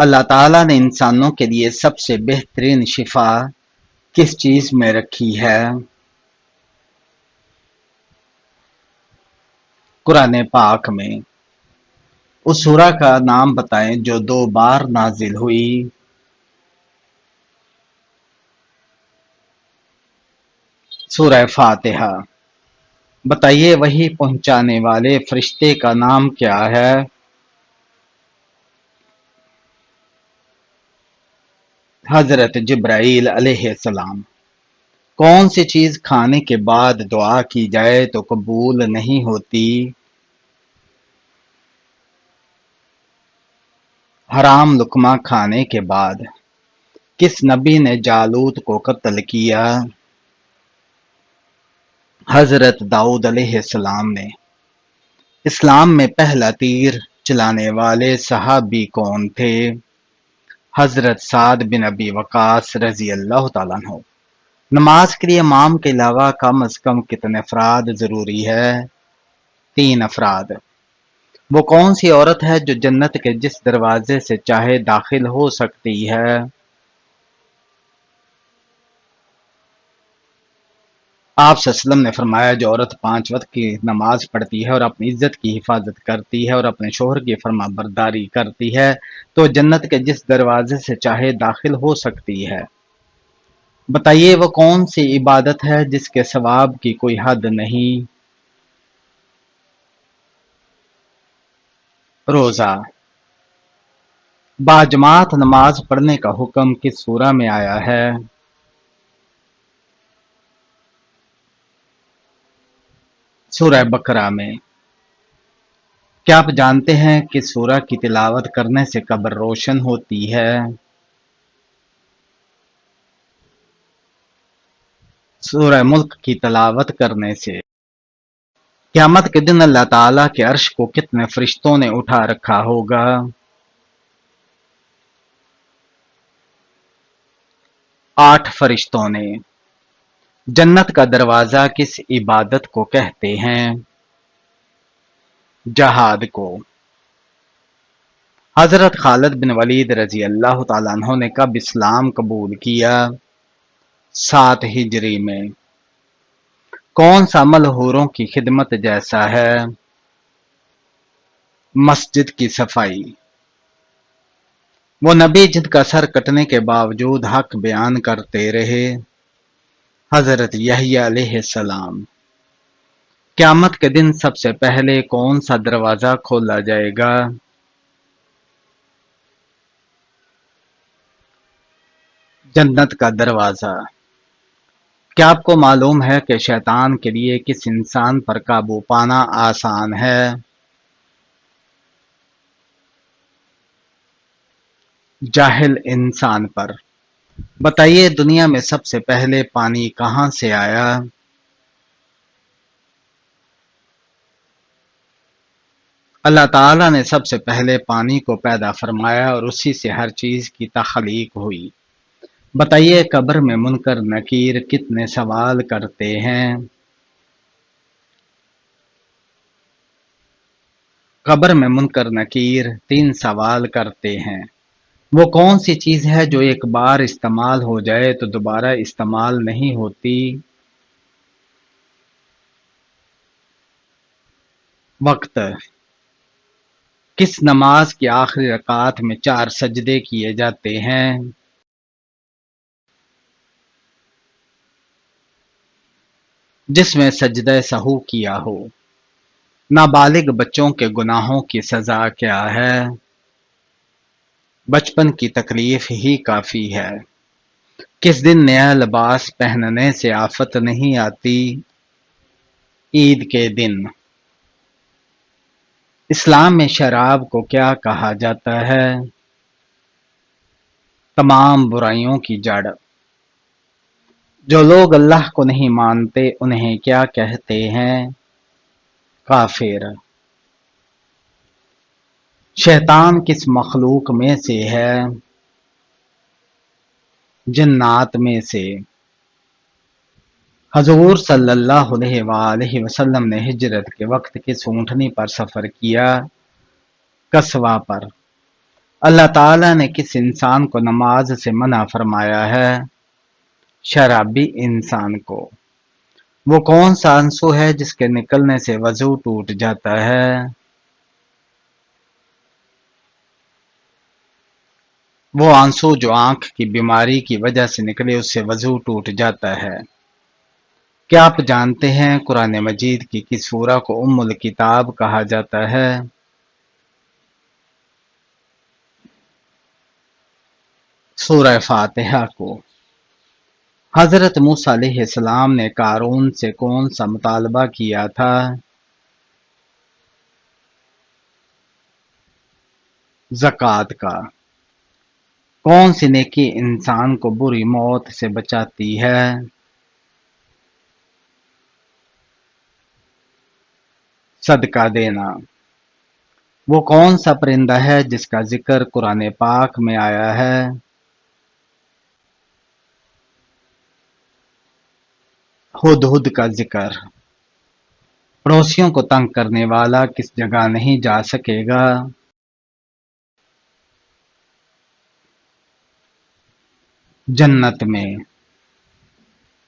اللہ تعالیٰ نے انسانوں کے لیے سب سے بہترین شفا کس چیز میں رکھی ہے؟ قرآن پاک میں۔ اس سورہ کا نام بتائیں جو 2 بار نازل ہوئی۔ سورہ فاتحہ۔ بتائیے وحی پہنچانے والے فرشتے کا نام کیا ہے؟ حضرت جبرائیل علیہ السلام۔ کون سی چیز کھانے کے بعد دعا کی جائے تو قبول نہیں ہوتی؟ حرام لقمہ کھانے کے بعد۔ کس نبی نے جالوت کو قتل کیا؟ حضرت داؤد علیہ السلام نے۔ اسلام میں پہلا تیر چلانے والے صحابی کون تھے؟ حضرت سعد بن ابی وقاص رضی اللہ تعالیٰ عنہ۔ نماز کے لیے امام کے علاوہ کم از کم کتنے افراد ضروری ہے؟ 3 افراد۔ وہ کون سی عورت ہے جو جنت کے جس دروازے سے چاہے داخل ہو سکتی ہے؟ آپ صلی اللہ علیہ وسلم نے فرمایا جو عورت 5 وقت کی نماز پڑھتی ہے اور اپنی عزت کی حفاظت کرتی ہے اور اپنے شوہر کی فرما برداری کرتی ہے تو جنت کے جس دروازے سے چاہے داخل ہو سکتی ہے۔ بتائیے وہ کون سی عبادت ہے جس کے ثواب کی کوئی حد نہیں؟ روزہ۔ باجماعت نماز پڑھنے کا حکم کس سورہ میں آیا ہے؟ سورہ بقرہ میں۔ کیا آپ جانتے ہیں کہ سورہ کی تلاوت کرنے سے قبر روشن ہوتی ہے؟ سورہ ملک کی تلاوت کرنے سے۔ قیامت کے دن اللہ تعالیٰ کے عرش کو کتنے فرشتوں نے اٹھا رکھا ہوگا؟ 8 فرشتوں نے۔ جنت کا دروازہ کس عبادت کو کہتے ہیں؟ جہاد کو۔ حضرت خالد بن ولید رضی اللہ تعالیٰ عنہ نے کب اسلام قبول کیا؟ 7 ہجری میں۔ کون سا عمل حوروں کی خدمت جیسا ہے؟ مسجد کی صفائی۔ وہ نبی جن کا سر کٹنے کے باوجود حق بیان کرتے رہے؟ حضرت یحییٰ علیہ السلام۔ قیامت کے دن سب سے پہلے کون سا دروازہ کھولا جائے گا؟ جنت کا دروازہ۔ کیا آپ کو معلوم ہے کہ شیطان کے لیے کس انسان پر قابو پانا آسان ہے؟ جاہل انسان پر۔ بتائیے دنیا میں سب سے پہلے پانی کہاں سے آیا؟ اللہ تعالیٰ نے سب سے پہلے پانی کو پیدا فرمایا اور اسی سے ہر چیز کی تخلیق ہوئی۔ بتائیے قبر میں منکر نکیر کتنے سوال کرتے ہیں؟ قبر میں منکر نکیر 3 سوال کرتے ہیں۔ وہ کون سی چیز ہے جو ایک بار استعمال ہو جائے تو دوبارہ استعمال نہیں ہوتی؟ وقت۔ کس نماز کی آخری رکعت میں 4 سجدے کیے جاتے ہیں؟ جس میں سجدہ سہو کیا ہو۔ نابالغ بچوں کے گناہوں کی سزا کیا ہے؟ بچپن کی تکلیف ہی کافی ہے۔ کس دن نیا لباس پہننے سے آفت نہیں آتی؟ عید کے دن۔ اسلام میں شراب کو کیا کہا جاتا ہے؟ تمام برائیوں کی جڑ۔ جو لوگ اللہ کو نہیں مانتے انہیں کیا کہتے ہیں؟ کافر۔ شیطان کس مخلوق میں سے ہے؟ جنات میں سے۔ حضور صلی اللہ علیہ وآلہ وسلم نے ہجرت کے وقت کس اونٹنی پر سفر کیا؟ قصوہ پر۔ اللہ تعالیٰ نے کس انسان کو نماز سے منع فرمایا ہے؟ شرابی انسان کو۔ وہ کون سا آنسو ہے جس کے نکلنے سے وضو ٹوٹ جاتا ہے؟ وہ آنسو جو آنکھ کی بیماری کی وجہ سے نکلے اس سے وضو ٹوٹ جاتا ہے۔ کیا آپ جانتے ہیں قرآن مجید کی کس سورہ کو ام الکتاب کہا جاتا ہے؟ سورہ فاتحہ کو۔ حضرت موسیٰ علیہ السلام نے قارون سے کون سا مطالبہ کیا تھا؟ زکوٰۃ کا۔ کون سی نیکی انسان کو بری موت سے بچاتی ہے؟ صدقہ دینا۔ وہ کون سا پرندہ ہے جس کا ذکر قرآن پاک میں آیا ہے؟ ہدہد کا ذکر۔ پڑوسیوں کو تنگ کرنے والا کس جگہ نہیں جا سکے گا؟ جنت میں۔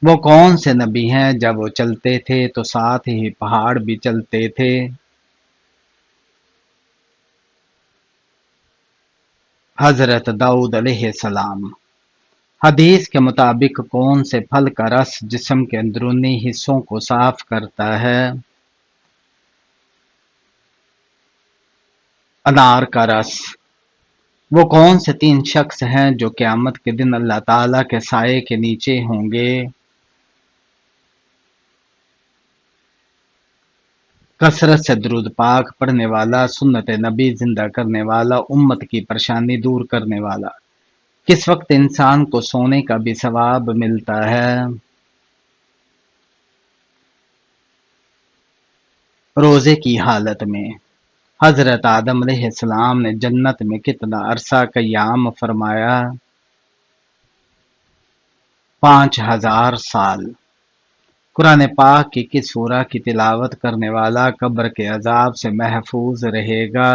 وہ کون سے نبی ہیں جب وہ چلتے تھے تو ساتھ ہی پہاڑ بھی چلتے تھے؟ حضرت داؤد علیہ السلام۔ حدیث کے مطابق کون سے پھل کا رس جسم کے اندرونی حصوں کو صاف کرتا ہے؟ انار کا رس۔ وہ کون سے 3 شخص ہیں جو قیامت کے دن اللہ تعالیٰ کے سائے کے نیچے ہوں گے؟ کثرت سے درود پاک پڑھنے والا، سنت نبی زندہ کرنے والا، امت کی پریشانی دور کرنے والا۔ کس وقت انسان کو سونے کا بھی ثواب ملتا ہے؟ روزے کی حالت میں۔ حضرت آدم علیہ السلام نے جنت میں کتنا عرصہ قیام فرمایا؟ 5000 سال۔ قرآن پاک کی کس سورہ کی تلاوت کرنے والا قبر کے عذاب سے محفوظ رہے گا؟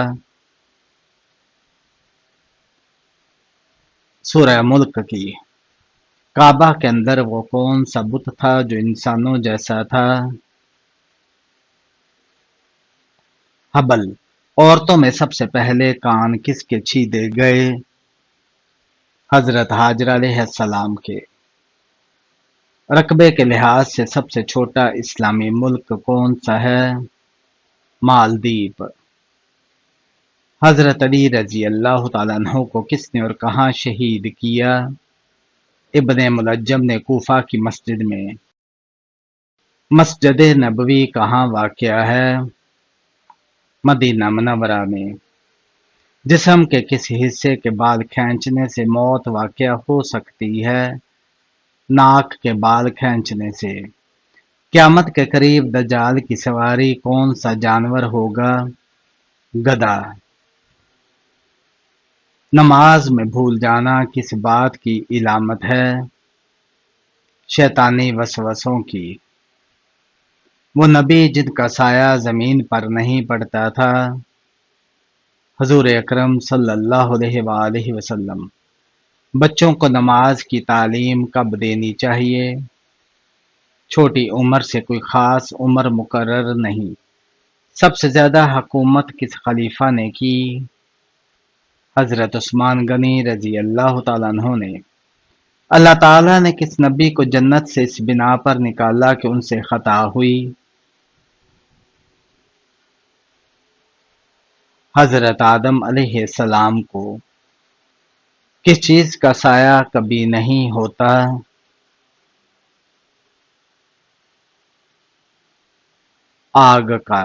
سورہ ملک کی۔ کعبہ کے اندر وہ کون سا بت تھا جو انسانوں جیسا تھا؟ حبل۔ عورتوں میں سب سے پہلے کان کس کے چھیدے گئے؟ حضرت ہاجرہ علیہ السلام کے۔ رقبے کے لحاظ سے سب سے چھوٹا اسلامی ملک کون سا ہے؟ مالدیپ۔ حضرت علی رضی اللہ تعالیٰ عنہ کو کس نے اور کہاں شہید کیا؟ ابن ملجم نے کوفہ کی مسجد میں۔ مسجد نبوی کہاں واقع ہے؟ مدینہ منورہ میں۔ جسم کے کس حصے کے بال کھینچنے سے موت واقع ہو سکتی ہے؟ ناک کے بال کھینچنے سے۔ قیامت کے قریب دجال کی سواری کون سا جانور ہوگا؟ گدھا۔ نماز میں بھول جانا کس بات کی علامت ہے؟ شیطانی وسوسوں کی۔ وہ نبی جن کا سایہ زمین پر نہیں پڑتا تھا؟ حضور اکرم صلی اللہ علیہ وآلہ وسلم۔ بچوں کو نماز کی تعلیم کب دینی چاہیے؟ چھوٹی عمر سے، کوئی خاص عمر مقرر نہیں۔ سب سے زیادہ حکومت کس خلیفہ نے کی؟ حضرت عثمان غنی رضی اللہ تعالیٰ عنہ نے۔ اللہ تعالیٰ نے کس نبی کو جنت سے اس بنا پر نکالا کہ ان سے خطا ہوئی؟ حضرت آدم علیہ السلام کو۔ کس چیز کا سایہ کبھی نہیں ہوتا؟ آگ کا۔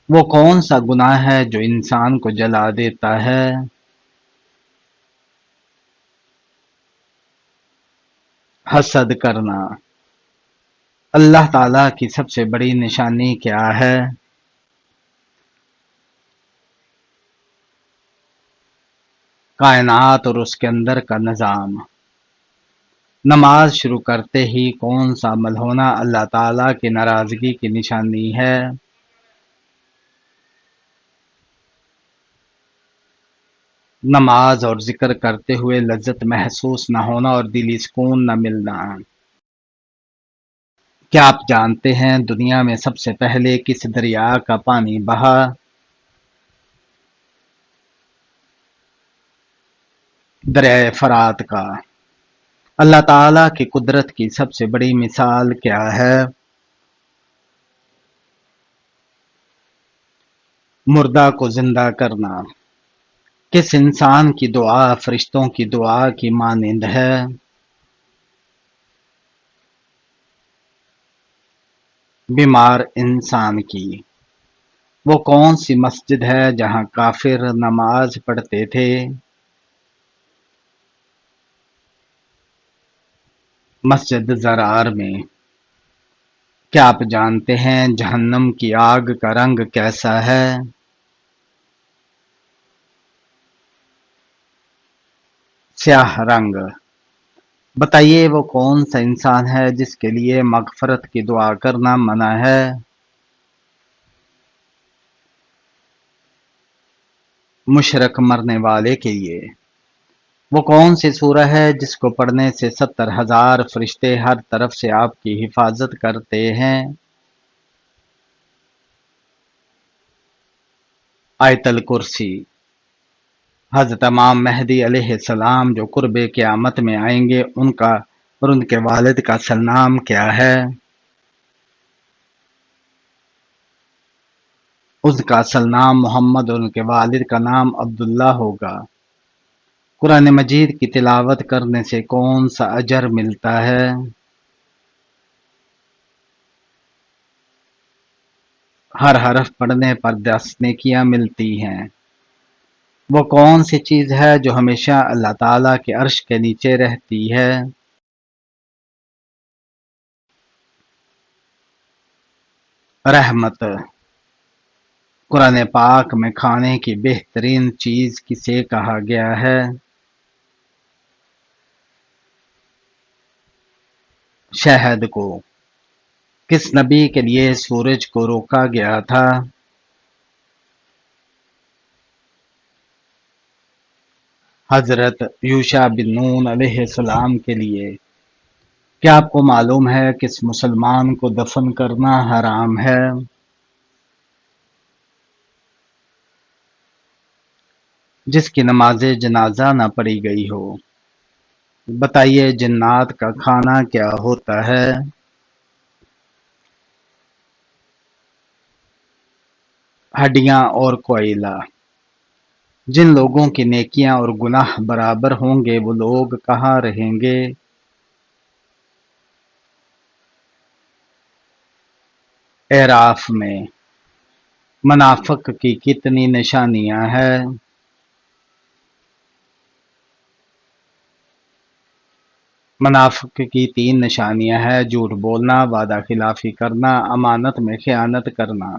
وہ کون سا گناہ ہے جو انسان کو جلا دیتا ہے؟ حسد کرنا۔ اللہ تعالیٰ کی سب سے بڑی نشانی کیا ہے؟ کائنات اور اس کے اندر کا نظام۔ نماز شروع کرتے ہی کون سا عمل ہونا اللہ تعالیٰ کی ناراضگی کی نشانی ہے؟ نماز اور ذکر کرتے ہوئے لذت محسوس نہ ہونا اور دلی سکون نہ ملنا۔ کیا آپ جانتے ہیں دنیا میں سب سے پہلے کس دریا کا پانی بہا؟ دریائے فرات کا۔ اللہ تعالی کی قدرت کی سب سے بڑی مثال کیا ہے؟ مردہ کو زندہ کرنا۔ کس انسان کی دعا فرشتوں کی دعا کی مانند ہے؟ بیمار انسان کی۔ وہ کون سی مسجد ہے جہاں کافر نماز پڑھتے تھے؟ مسجد زرار میں۔ کیا آپ جانتے ہیں جہنم کی آگ کا رنگ کیسا ہے؟ سیاہ رنگ۔ بتائیے وہ کون سا انسان ہے جس کے لیے مغفرت کی دعا کرنا منع ہے؟ مشرک مرنے والے کے لیے۔ وہ کون سی سورہ ہے جس کو پڑھنے سے 70,000 فرشتے ہر طرف سے آپ کی حفاظت کرتے ہیں؟ آیت الکرسی۔ حضرت امام مہدی علیہ السلام جو قرب قیامت میں آئیں گے ان کا اور ان کے والد کا اصل نام کیا ہے؟ اس کا اصل نام محمد اور ان کے والد کا نام عبداللہ ہوگا۔ قرآن مجید کی تلاوت کرنے سے کون سا اجر ملتا ہے؟ ہر حرف پڑھنے پر 10 نیکیاں ملتی ہیں۔ وہ کون سی چیز ہے جو ہمیشہ اللہ تعالیٰ کے عرش کے نیچے رہتی ہے؟ رحمت۔ قرآن پاک میں کھانے کی بہترین چیز کسے کہا گیا ہے؟ شہد کو۔ کس نبی کے لیے سورج کو روکا گیا تھا؟ حضرت یوشع بن نون علیہ السلام کے لیے۔ کیا آپ کو معلوم ہے کس مسلمان کو دفن کرنا حرام ہے؟ جس کی نماز جنازہ نہ پڑھی گئی ہو۔ بتائیے جنات کا کھانا کیا ہوتا ہے؟ ہڈیاں اور کوئلہ۔ جن لوگوں کی نیکیاں اور گناہ برابر ہوں گے وہ لوگ کہاں رہیں گے؟ اعراف میں۔ منافق کی کتنی نشانیاں ہیں؟ منافق کی 3 نشانیاں ہیں: جھوٹ بولنا، وعدہ خلافی کرنا، امانت میں خیانت کرنا۔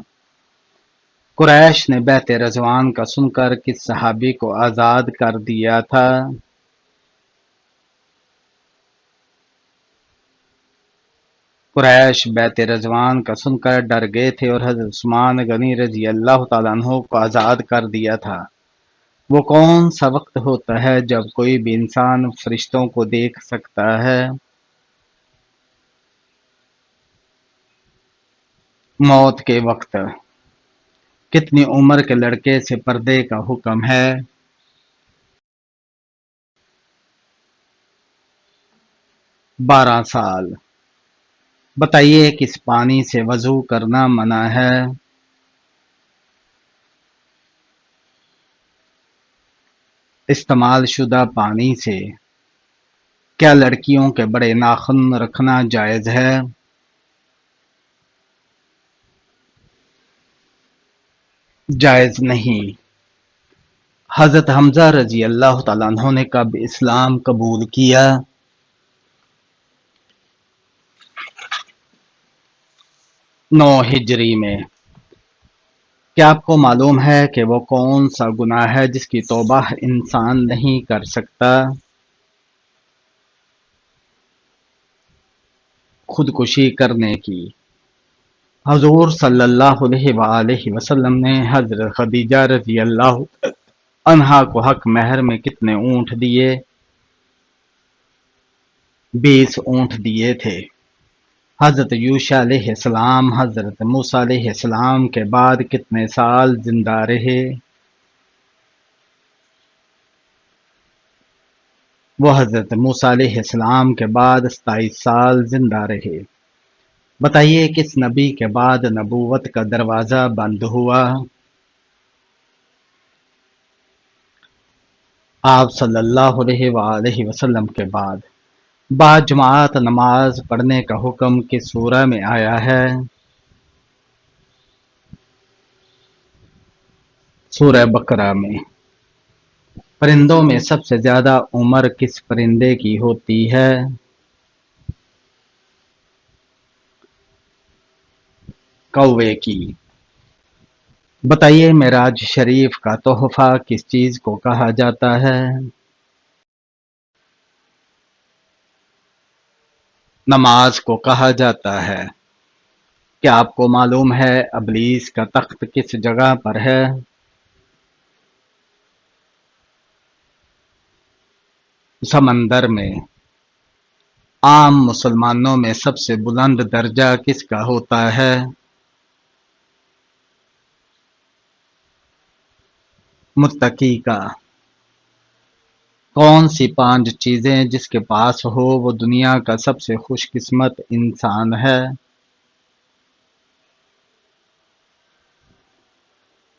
قریش نے بیعت رضوان کا سن کر کس صحابی کو آزاد کر دیا تھا؟ قریش بیعت رضوان کا سن کر ڈر گئے تھے اور حضرت عثمان غنی رضی اللہ تعالیٰ عنہ کو آزاد کر دیا تھا۔ وہ کون سا وقت ہوتا ہے جب کوئی بھی انسان فرشتوں کو دیکھ سکتا ہے؟ موت کے وقت۔ کتنی عمر کے لڑکے سے پردے کا حکم ہے؟ 12 سال۔ بتائیے کس پانی سے وضو کرنا منع ہے؟ استعمال شدہ پانی سے۔ کیا لڑکیوں کے بڑے ناخن رکھنا جائز ہے؟ جائز نہیں۔ حضرت حمزہ رضی اللہ تعالیٰ عنہ نے کب اسلام قبول کیا؟ 9 ہجری میں۔ کیا آپ کو معلوم ہے کہ وہ کون سا گناہ ہے جس کی توبہ انسان نہیں کر سکتا؟ خودکشی کرنے کی۔ حضور صلی اللہ علیہ وآلہ وسلم نے حضرت خدیجہ رضی اللہ انہا کو حق مہر میں کتنے اونٹ دیے؟ 20 اونٹ دیے تھے۔ حضرت یوشع علیہ السلام حضرت موسیٰ علیہ السلام کے بعد کتنے سال زندہ رہے؟ وہ حضرت موسیٰ علیہ السلام کے بعد 27 سال زندہ رہے۔ بتائیے کس نبی کے بعد نبوت کا دروازہ بند ہوا؟ آپ صلی اللہ علیہ وآلہ وسلم کے بعد۔ باجماعت نماز پڑھنے کا حکم کس سورہ میں آیا ہے؟ سورہ بقرہ میں۔ پرندوں میں سب سے زیادہ عمر کس پرندے کی ہوتی ہے؟ کوے کی۔ بتائیے معراج شریف کا تحفہ کس چیز کو کہا جاتا ہے؟ نماز کو کہا جاتا ہے۔ کیا آپ کو معلوم ہے ابلیس کا تخت کس جگہ پر ہے؟ سمندر میں۔ عام مسلمانوں میں سب سے بلند درجہ کس کا ہوتا ہے؟ متقی کا۔ کون سی 5 چیزیں جس کے پاس ہو وہ دنیا کا سب سے خوش قسمت انسان ہے؟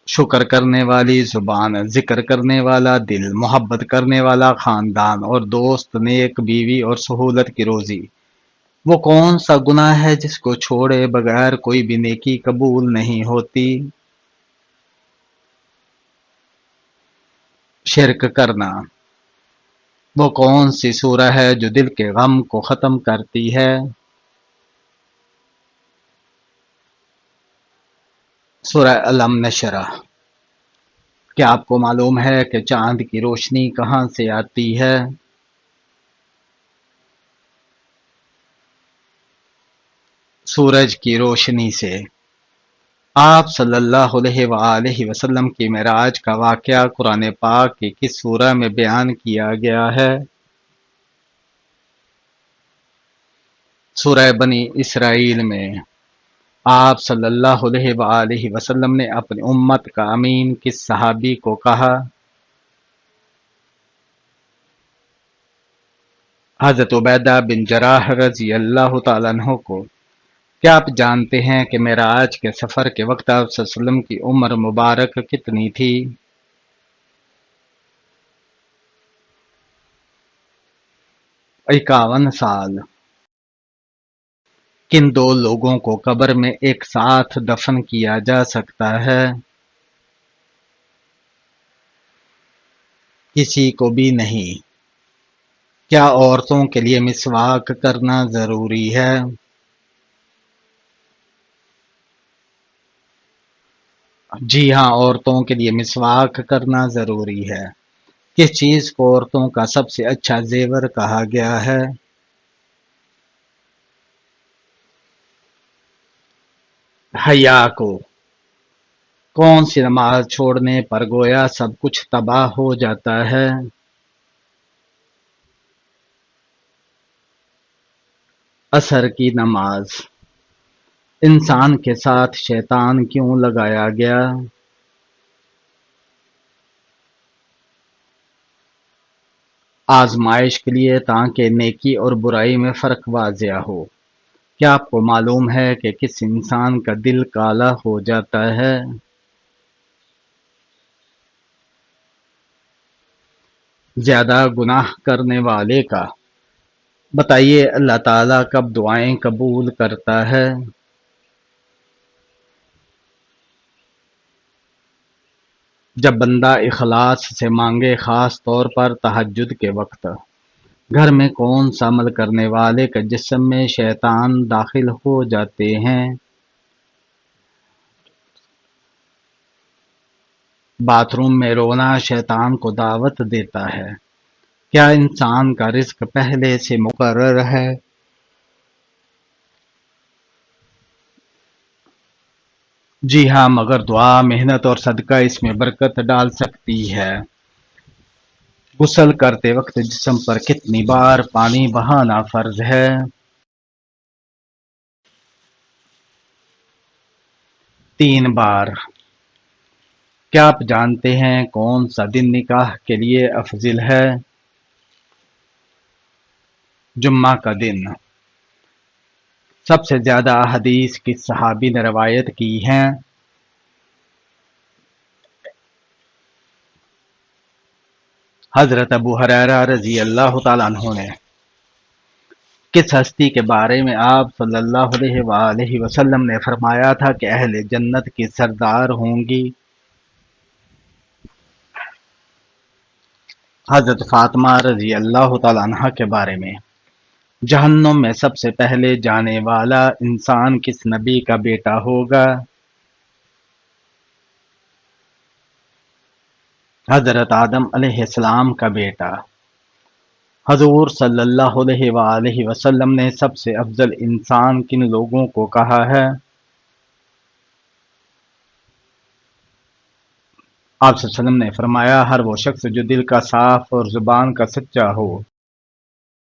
شکر کرنے والی زبان، ذکر کرنے والا دل، محبت کرنے والا خاندان اور دوست، نیک بیوی اور سہولت کی روزی۔ وہ کون سا گناہ ہے جس کو چھوڑے بغیر کوئی بھی نیکی قبول نہیں ہوتی؟ شرک کرنا۔ وہ کون سی سورہ ہے جو دل کے غم کو ختم کرتی ہے؟ سورہ الم نشرح۔ کیا آپ کو معلوم ہے کہ چاند کی روشنی کہاں سے آتی ہے؟ سورج کی روشنی سے۔ آپ صلی اللہ علیہ وآلہ وسلم کی معراج کا واقعہ قرآن پاک کی کس سورہ میں بیان کیا گیا ہے؟ سورہ بنی اسرائیل میں۔ آپ صلی اللہ علیہ وآلہ وسلم نے اپنی امت کا امین کس صحابی کو کہا؟ حضرت عبیدہ بن جراح رضی اللہ تعالیٰ عنہ کو۔ کیا آپ جانتے ہیں کہ معراج کے سفر کے وقت آپ صلی اللہ علیہ وسلم کی عمر مبارک کتنی تھی؟ 51 سال۔ کن 2 لوگوں کو قبر میں ایک ساتھ دفن کیا جا سکتا ہے؟ کسی کو بھی نہیں۔ کیا عورتوں کے لیے مسواک کرنا ضروری ہے؟ جی ہاں، عورتوں کے لیے مسواک کرنا ضروری ہے۔ کس چیز کو عورتوں کا سب سے اچھا زیور کہا گیا ہے؟ حیا کو۔ کون سی نماز چھوڑنے پر گویا سب کچھ تباہ ہو جاتا ہے؟ عصر کی نماز۔ انسان کے ساتھ شیطان کیوں لگایا گیا؟ آزمائش کے لیے تاکہ نیکی اور برائی میں فرق واضح ہو۔ کیا آپ کو معلوم ہے کہ کس انسان کا دل کالا ہو جاتا ہے؟ زیادہ گناہ کرنے والے کا۔ بتائیے اللہ تعالیٰ کب دعائیں قبول کرتا ہے؟ جب بندہ اخلاص سے مانگے، خاص طور پر تہجد کے وقت۔ گھر میں کون سا عمل کرنے والے کے جسم میں شیطان داخل ہو جاتے ہیں؟ باتھ روم میں رونا شیطان کو دعوت دیتا ہے۔ کیا انسان کا رزق پہلے سے مقرر ہے؟ جی ہاں، مگر دعا، محنت اور صدقہ اس میں برکت ڈال سکتی ہے۔ غسل کرتے وقت جسم پر کتنی بار پانی بہانا فرض ہے؟ 3 بار۔ کیا آپ جانتے ہیں کون سا دن نکاح کے لیے افضل ہے؟ جمعہ کا دن۔ سب سے زیادہ احادیث کس صحابی نے روایت کی ہیں؟ حضرت ابو ہریرہ رضی اللہ تعالیٰ عنہ نے۔ کس ہستی کے بارے میں آپ صلی اللہ علیہ وآلہ وسلم نے فرمایا تھا کہ اہل جنت کی سردار ہوں گی؟ حضرت فاطمہ رضی اللہ تعالیٰ عنہ کے بارے میں۔ جہنم میں سب سے پہلے جانے والا انسان کس نبی کا بیٹا ہوگا؟ حضرت آدم علیہ السلام کا بیٹا۔ حضور صلی اللہ علیہ وآلہ وسلم نے سب سے افضل انسان کن لوگوں کو کہا ہے؟ آپ صلی اللہ علیہ وسلم نے فرمایا ہر وہ شخص جو دل کا صاف اور زبان کا سچا ہو